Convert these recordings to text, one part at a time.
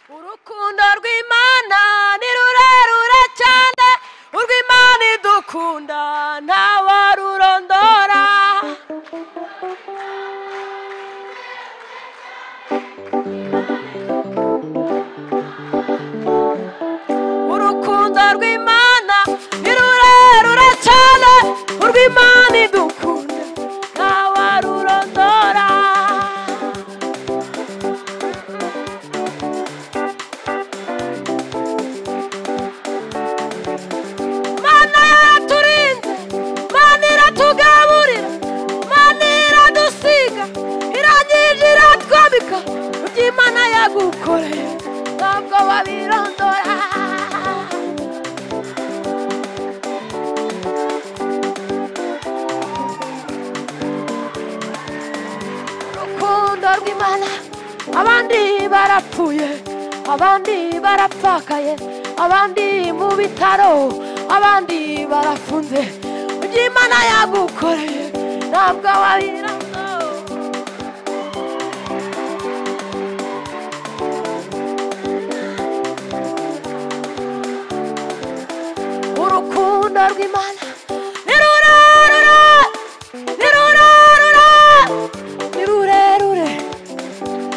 urukundo rw'Imana ni rurerure cyane, urw'Imana idukunda ntawarurondora. Urukundo rw'Imana ni rurerure cyane, urw'Imana idukunda ntawarurondora. Mana yaturinze, Mana iratugaburira, Mana iradusiga, irangije iratwambika, iby'Imana yagukoreye ntabwo wabirondora. Urukundo rw'Imana, abandi barapfuye, abandi barapfakaye, abandi mu bitaro, abandi barafunze, iby'Imana yagukoreye ntabwo wabirondora. Urukundo rw'Imana ni rurerure, ni rurerure, ni rurerure,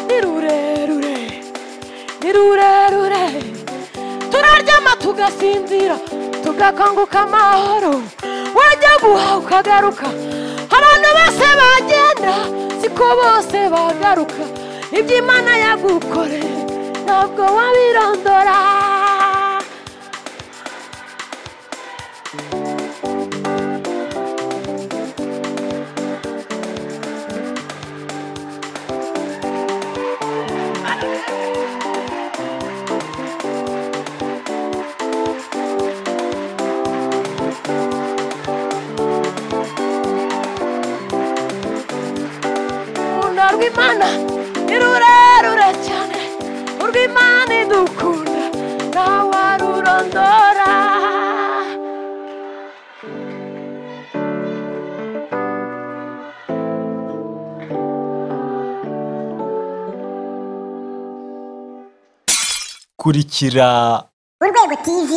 ni rurerure, ni rurerure. Turaryama tugasinzira tugakanguka amahoro, wajya guhaha ukagaruka. Abantu bose bagenda siko bose bagaruka, iby'Imana yagukoreye ntabwo wabirondora. Urw'Imana ni rurerure cyane, urw'Imana idukunda ntawarurondora. kurikira Urwego TV.